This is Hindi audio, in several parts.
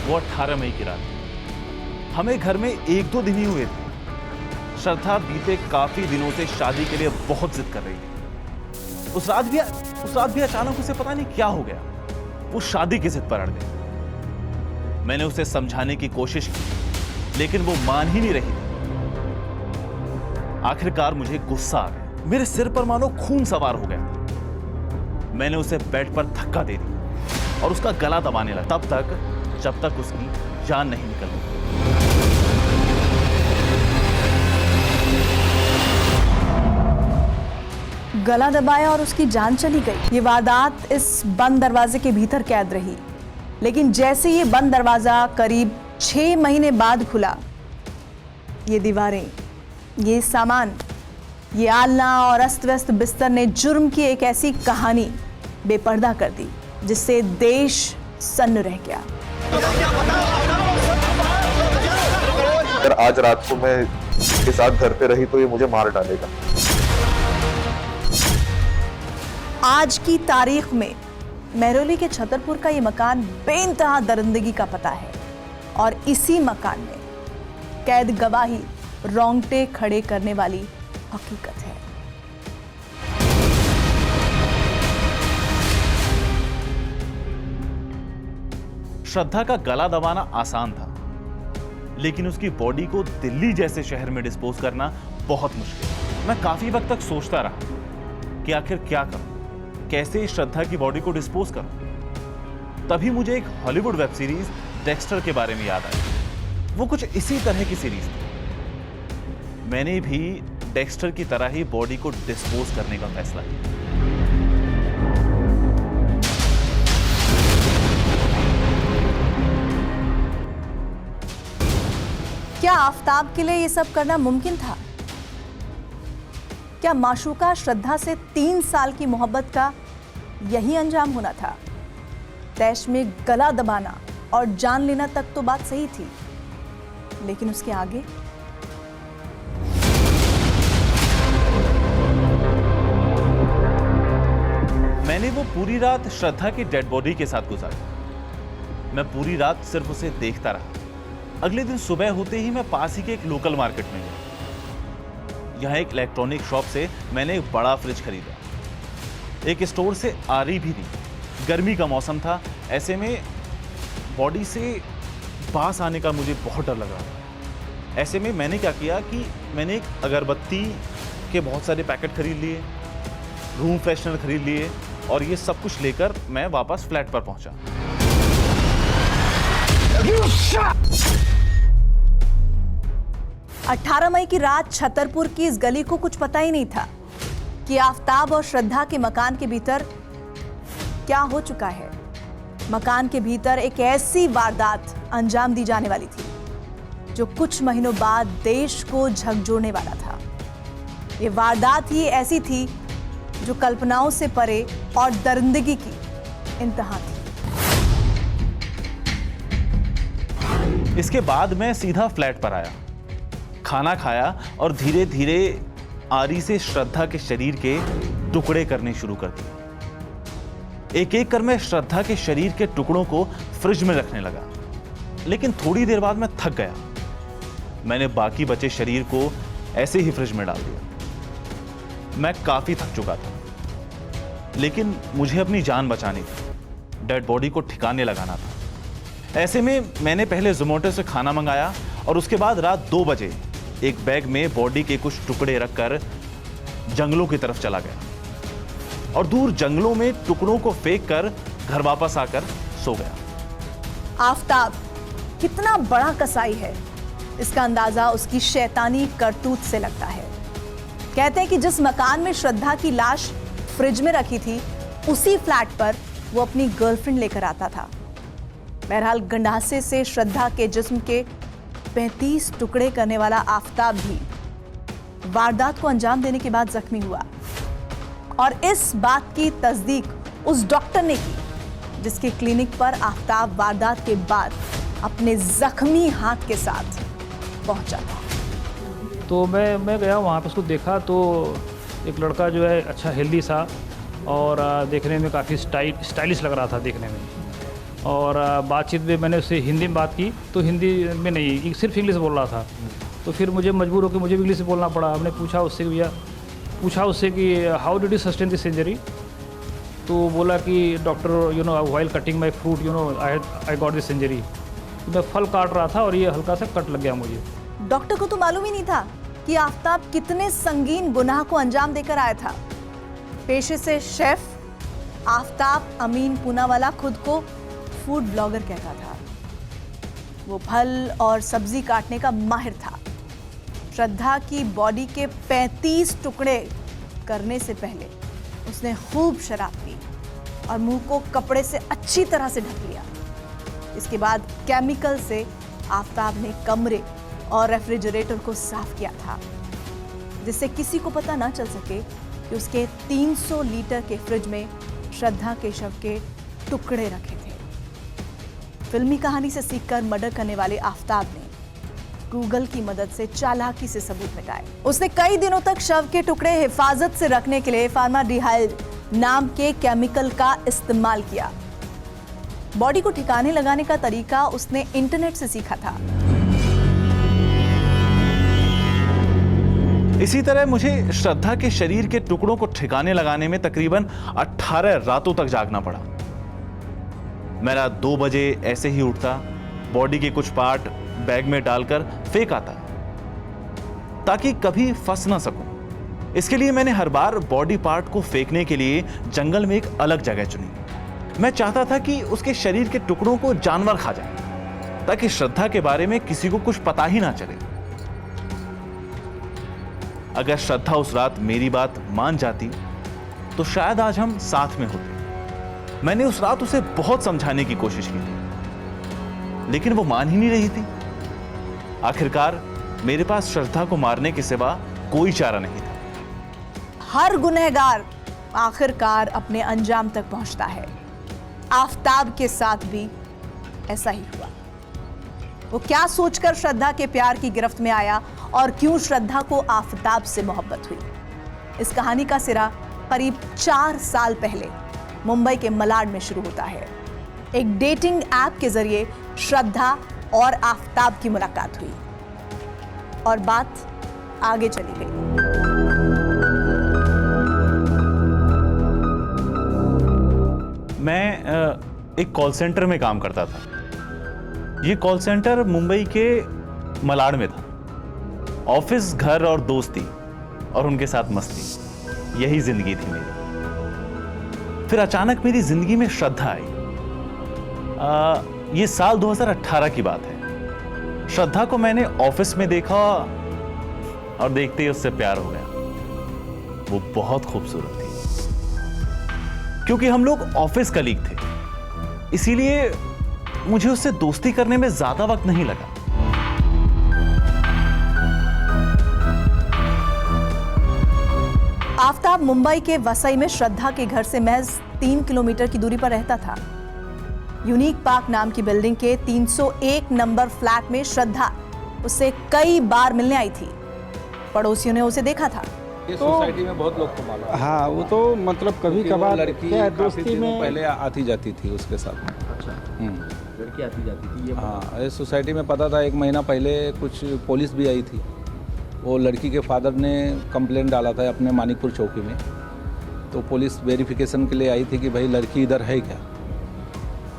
वो 18 मई की रात थी। हमें घर में 1-2 दिन ही हुए थे। श्रद्धा बीते काफी दिनों से शादी के लिए बहुत जिद कर रही थी। उस रात भी अचानक उसे पता नहीं क्या हो गया, वो शादी की जिद पर अड़ गई। मैंने उसे समझाने की कोशिश की, लेकिन वो मान ही नहीं रही थी। आखिरकार मुझे गुस्सा आ गया, मेरे सिर पर मानो खून सवार हो गया। मैंने उसे बेड पर धक्का दे दिया और उसका गला दबाने लगा, तब तक जब तक उसकी जान नहीं निकल गई। गला दबाया और उसकी जान चली गई। ये वारदात इस बंद दरवाजे के भीतर कैद रही, लेकिन जैसे ये बंद दरवाजा करीब 6 महीने बाद खुला, ये दीवारें, ये सामान, ये आलना और अस्त व्यस्त बिस्तर ने जुर्म की एक ऐसी कहानी बेपर्दा कर दी जिससे देश सन्न रह गया। अगर आज रात को मैं इसके साथ घर पे रही तो ये मुझे मार डालेगा। आज की तारीख में महरौली के छतरपुर का ये मकान बेइंतहा दरिंदगी का पता है और इसी मकान में कैद गवाही रोंगटे खड़े करने वाली हकीकत है। श्रद्धा का गला दबाना आसान था, लेकिन उसकी बॉडी को दिल्ली जैसे शहर में डिस्पोज करना बहुत मुश्किल। मैं काफी वक्त तक सोचता रहा कि आखिर क्या करूं, कैसे श्रद्धा की बॉडी को डिस्पोज करूं। तभी मुझे एक हॉलीवुड वेब सीरीज डेक्स्टर के बारे में याद आई। वो कुछ इसी तरह की सीरीज थी। मैंने भी डेक्स्टर की तरह ही बॉडी को डिस्पोज करने का फैसला किया। क्या आफताब के लिए यह सब करना मुमकिन था? क्या माशूका श्रद्धा से 3 साल की मोहब्बत का यही अंजाम होना था? तैश में गला दबाना और जान लेना तक तो बात सही थी, लेकिन उसके आगे? मैंने वो पूरी रात श्रद्धा की डेड बॉडी के साथ गुजारी। मैं पूरी रात सिर्फ उसे देखता रहा। अगले दिन सुबह होते ही मैं पास ही के एक लोकल मार्केट में गया। यहाँ एक इलेक्ट्रॉनिक शॉप से मैंने एक बड़ा फ्रिज खरीदा। एक स्टोर से आरी भी दी। गर्मी का मौसम था, ऐसे में बॉडी से बास आने का मुझे बहुत डर लग रहा था। ऐसे में मैंने क्या किया कि मैंने एक अगरबत्ती के बहुत सारे पैकेट खरीद लिए, रूम फ्रेशनर खरीद लिए और ये सब कुछ लेकर मैं वापस फ्लैट पर पहुंचा। 18 मई की रात छतरपुर की इस गली को कुछ पता ही नहीं था कि आफताब और श्रद्धा के मकान के भीतर क्या हो चुका है। मकान के भीतर एक ऐसी वारदात अंजाम दी जाने वाली थी जो कुछ महीनों बाद देश को झकझोरने वाला था। ये वारदात ही ऐसी थी जो कल्पनाओं से परे और दरिंदगी की इंतहा थी। इसके बाद मैं सीधा फ्लैट पर आया, खाना खाया और धीरे धीरे आरी से श्रद्धा के शरीर के टुकड़े करने शुरू कर दिए। एक एक कर मैं श्रद्धा के शरीर के टुकड़ों को फ्रिज में रखने लगा, लेकिन थोड़ी देर बाद मैं थक गया। मैंने बाकी बचे शरीर को ऐसे ही फ्रिज में डाल दिया। मैं काफी थक चुका था, लेकिन मुझे अपनी जान बचानी थी, डेड बॉडी को ठिकाने लगाना था। ऐसे में मैंने पहले ज़ोमैटो से खाना मंगाया और उसके बाद रात 2 बजे एक बैग में बॉडी के कुछ टुकड़े रखकर जंगलों की तरफ चला गया और दूर जंगलों में टुकड़ों को फेंक कर घर वापस आकर सो गया। आफताब कितना बड़ा कसाई है, इसका अंदाजा उसकी शैतानी करतूत से लगता है। कहते हैं कि जिस मकान में श्रद्धा की लाश फ्रिज में रखी थी, उसी फ्लैट पर वो अपनी गर्लफ्रेंड लेकर आता था। बहरहाल गंडासे से श्रद्धा के जिस्म के 35 टुकड़े करने वाला आफताब भी वारदात को अंजाम देने के बाद जख्मी हुआ और इस बात की तस्दीक उस डॉक्टर ने की जिसके क्लिनिक पर आफताब वारदात के बाद अपने जख्मी हाथ के साथ पहुंचा था। तो मैं गया वहाँ पे, उसको देखा तो एक लड़का जो है अच्छा हेल्दी सा और देखने में काफ़ी स्टाइलिश लग रहा था देखने में। और बातचीत में मैंने उससे हिंदी में बात की तो हिंदी में नहीं, सिर्फ इंग्लिश बोल रहा था। तो फिर मुझे मजबूर होकर मुझे भी इंग्लिश में बोलना पड़ा। हमने पूछा उससे कि how did you sustain this injury. तो बोला कि doctor while cutting my fruit I got this injury. तो मैं फल काट रहा था और ये हल्का सा कट लग गया मुझे। डॉक्टर को तो मालूम ही नहीं था कि आफताब कितने संगीन गुनाह को अंजाम देकर आया था। पेशे से शेफ आफताब अमीन पूनावाला खुद को फूड ब्लॉगर कहता था। वो फल और सब्जी काटने का माहिर था। श्रद्धा की बॉडी के 35 टुकड़े करने से पहले उसने खूब शराब पी और मुंह को कपड़े से अच्छी तरह से ढक लिया। इसके बाद केमिकल से आफताब ने कमरे और रेफ्रिजरेटर को साफ किया था, जिससे किसी को पता ना चल सके कि उसके 300 लीटर के फ्रिज में श्रद्धा के शव के टुकड़े रखे थे। फिल्मी कहानी से सीखकर मर्डर करने वाले आफताब ने गूगल की मदद से चालाकी से सबूत मिटाए। उसने कई दिनों तक शव के टुकड़े हिफाजत से रखने के लिए फार्माल्डिहाइड नाम के केमिकल का इस्तेमाल किया। बॉडी को ठिकाने लगाने का तरीका उसने इंटरनेट से सीखा था। इसी तरह मुझे श्रद्धा के शरीर के टुकड़ों को ठिकाने लगाने में तकरीबन 18 रातों तक जागना पड़ा। मैं रात 2 बजे ऐसे ही उठता, बॉडी के कुछ पार्ट बैग में डालकर फेंक आता ताकि कभी फंस ना सकूं। इसके लिए मैंने हर बार बॉडी पार्ट को फेंकने के लिए जंगल में एक अलग जगह चुनी। मैं चाहता था कि उसके शरीर के टुकड़ों को जानवर खा जाए ताकि श्रद्धा के बारे में किसी को कुछ पता ही ना चले। अगर श्रद्धा उस रात मेरी बात मान जाती तो शायद आज हम साथ में होते। मैंने उस रात उसे बहुत समझाने की कोशिश की थी, लेकिन वो मान ही नहीं रही थी। आखिरकार मेरे पास श्रद्धा को मारने के सिवा कोई चारा नहीं था। हर गुनहगार आखिरकार अपने अंजाम तक पहुंचता है। आफताब के साथ भी ऐसा ही हुआ। वो क्या सोचकर श्रद्धा के प्यार की गिरफ्त में आया और क्यों श्रद्धा को आफताब से मोहब्बत हुई, इस कहानी का सिरा करीब 4 साल पहले मुंबई के मलाड में शुरू होता है। एक डेटिंग ऐप के जरिए श्रद्धा और आफताब की मुलाकात हुई और बात आगे चली गई। मैं एक कॉल सेंटर में काम करता था। ये कॉल सेंटर मुंबई के मलाड में था। ऑफिस, घर और दोस्ती और उनके साथ मस्ती, यही जिंदगी थी मेरी। फिर अचानक मेरी जिंदगी में श्रद्धा आई। ये साल 2018 की बात है। श्रद्धा को मैंने ऑफिस में देखा और देखते ही उससे प्यार हो गया। वो बहुत खूबसूरत थी। क्योंकि हम लोग ऑफिस कलीग थे, इसीलिए मुझे उससे दोस्ती करने में ज्यादा वक्त नहीं लगा। आफताब मुंबई के वसई में श्रद्धा के घर से महज 3 किलोमीटर की दूरी पर रहता था। यूनिक पार्क नाम की बिल्डिंग के 301 नंबर फ्लैट में श्रद्धा उससे कई बार मिलने आई थी। पड़ोसियों ने उसे देखा था। ये सोसाइटी में बहुत लोग को मालूम है। हाँ, वो तो मतलब कभी कभार लड़की क्या दोस्ती में पहले आती जाती थी उसके साथ। अच्छा, लड़की आती जाती थी ये हाँ, इस सोसाइटी में पता था। 1 महीना पहले कुछ पुलिस भी आई थी। वो लड़की के फादर ने कंप्लेंट डाला था अपने मानिकपुर चौकी में, तो पुलिस वेरिफिकेशन के लिए आई थी कि भाई लड़की इधर है क्या।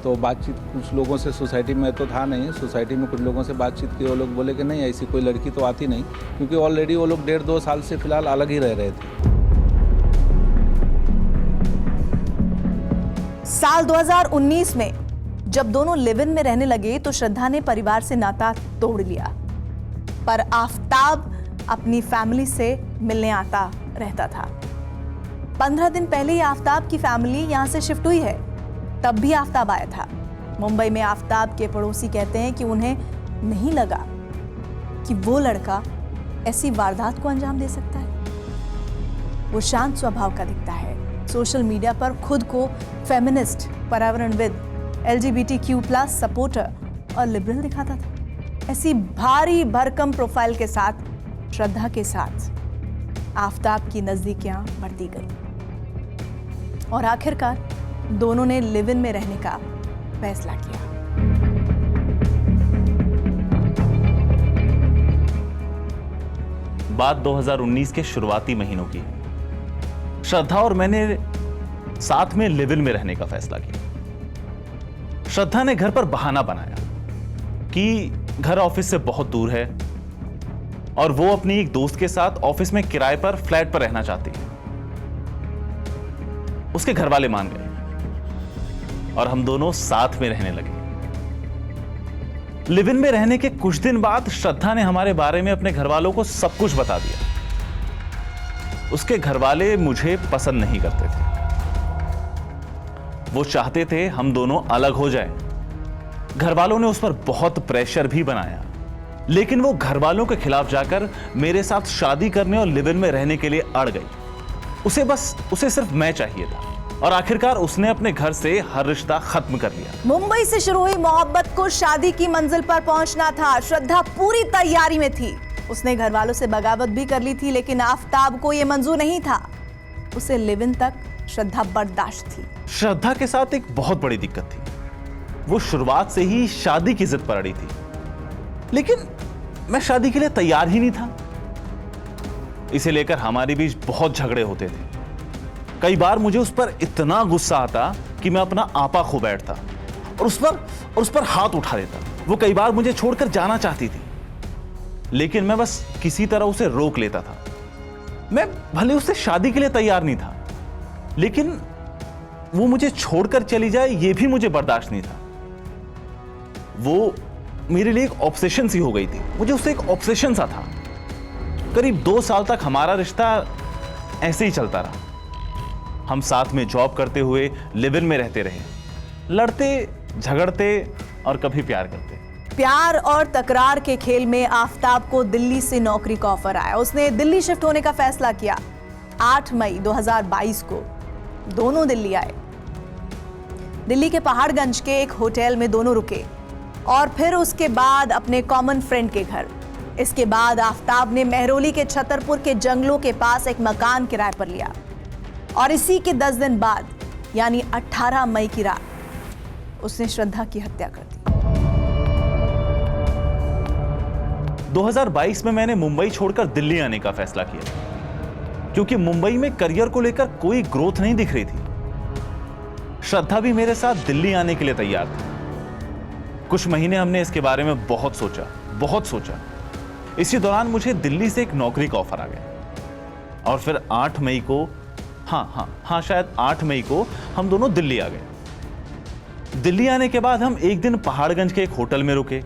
तो बातचीत कुछ लोगों से, सोसाइटी में तो था नहीं, सोसाइटी में कुछ लोगों से बातचीत की। वो लोग बोले कि नहीं, ऐसी कोई लड़की तो आती नहीं, क्योंकि ऑलरेडी वो लोग 1.5-2 साल से फिलहाल अलग ही रह रहे थे। साल 2019 में जब दोनों लिव इन में रहने लगे तो श्रद्धा ने परिवार से नाता तोड़ लिया, पर आफताब अपनी फैमिली से मिलने आता रहता था। 15 दिन पहले ही आफताब की फैमिली यहां से शिफ्ट हुई है, तब भी आफताब आया था। मुंबई में आफताब के पड़ोसी कहते हैं कि उन्हें नहीं लगा कि वो लड़का ऐसी वारदात को अंजाम दे सकता है। वो शांत स्वभाव का दिखता है। सोशल मीडिया पर खुद को फेमिनिस्ट, पर्यावरणविद, LGBTQ+ सपोर्टर और लिबरल दिखाता था। ऐसी भारी भरकम प्रोफाइल के साथ श्रद्धा के साथ आफताब की नजदीकियां बढ़ती गई और आखिरकार दोनों ने लिव इन में रहने का फैसला किया। बात 2019 के शुरुआती महीनों की। श्रद्धा और मैंने साथ में लिव इन में रहने का फैसला किया। श्रद्धा ने घर पर बहाना बनाया कि घर ऑफिस से बहुत दूर है और वो अपनी एक दोस्त के साथ ऑफिस में किराए पर फ्लैट पर रहना चाहती है। उसके घर वाले मान गए और हम दोनों साथ में रहने लगे। लिव इन में रहने के कुछ दिन बाद श्रद्धा ने हमारे बारे में अपने घर वालों को सब कुछ बता दिया। उसके घर वाले मुझे पसंद नहीं करते थे। वो चाहते थे हम दोनों अलग हो जाएं। घर वालों ने उस पर बहुत प्रेशर भी बनाया, लेकिन वो घर वालों के खिलाफ जाकर मेरे साथ शादी करने और लिव इन में रहने के लिए अड़ गई। उसे सिर्फ मैं चाहिए था और आखिरकार उसने अपने घर से हर रिश्ता खत्म कर लिया। मुंबई से शुरू हुई मोहब्बत को शादी की मंजिल पर पहुंचना था। श्रद्धा पूरी तैयारी में थी। उसने घर वालों से बगावत भी कर ली थी, लेकिन आफताब को यह मंजूर नहीं था। उसे लिव इन तक श्रद्धा बर्दाश्त थी। श्रद्धा के साथ एक बहुत बड़ी दिक्कत थी। वो शुरुआत से ही शादी की जिद पर अड़ी थी, लेकिन मैं शादी के लिए तैयार ही नहीं था। इसे लेकर हमारे बीच बहुत झगड़े होते थे। कई बार मुझे उस पर इतना गुस्सा आता कि मैं अपना आपा खो बैठता और उस पर हाथ उठा देता। वो कई बार मुझे छोड़कर जाना चाहती थी, लेकिन मैं बस किसी तरह उसे रोक लेता था। मैं भले उससे शादी के लिए तैयार नहीं था, लेकिन वो मुझे छोड़कर चली जाए ये भी मुझे बर्दाश्त नहीं था। वो मेरे लिए एक ऑब्सेशन सी हो गई थी। मुझे उससे एक ऑब्सेशन सा था। करीब 2 साल तक हमारा रिश्ता ऐसे ही चलता रहा। हम साथ में जॉब करते हुए लिव इन में रहते रहे, लड़ते झगड़ते और कभी प्यार करते। प्यार और तकरार के खेल में आफताब को दिल्ली से नौकरी का ऑफर आया। उसने दिल्ली शिफ्ट होने का फैसला किया। 8 मई 2022 को दोनों दिल्ली आए। दिल्ली के पहाड़गंज के एक होटल में दोनों रुके और फिर उसके बाद अपने कॉमन फ्रेंड के घर। इसके बाद आफताब ने मेहरौली के छतरपुर के जंगलों के पास एक मकान किराए पर लिया और इसी के 10 दिन बाद यानी 18 मई की रात उसने श्रद्धा की हत्या कर दी। 2022 में मैंने मुंबई छोड़कर दिल्ली आने का फैसला किया, क्योंकि मुंबई में करियर को लेकर कोई ग्रोथ नहीं दिख रही थी। श्रद्धा भी मेरे साथ दिल्ली आने के लिए तैयार थी। कुछ महीने हमने इसके बारे में बहुत सोचा। इसी दौरान मुझे दिल्ली से एक नौकरी का ऑफर आ गया और फिर 8 मई को शायद 8 मई को हम दोनों दिल्ली आ गए। दिल्ली आने के बाद हम एक दिन पहाड़गंज के एक होटल में रुके।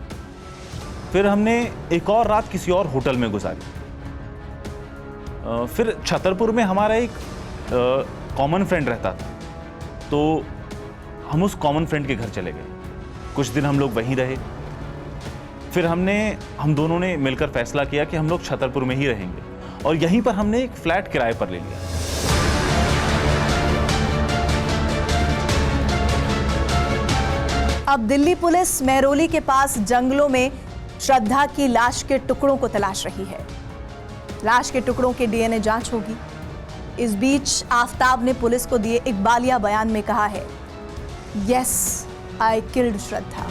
फिर हमने एक और रात किसी और होटल में गुजारी। फिर छतरपुर में हमारा एक कॉमन फ्रेंड रहता था, तो हम उस कॉमन फ्रेंड के घर चले गए। कुछ दिन हम लोग वहीं रहे। फिर हम दोनों ने मिलकर फैसला किया कि हम लोग छतरपुर में ही रहेंगे और यहीं पर हमने एक फ्लैट किराए पर ले लिया। अब दिल्ली पुलिस मेहरौली के पास जंगलों में श्रद्धा की लाश के टुकड़ों को तलाश रही है। लाश के टुकड़ों के डीएनए जांच होगी। इस बीच आफताब ने पुलिस को दिए एक बालिया बयान में कहा है, यस आई किल्ड श्रद्धा।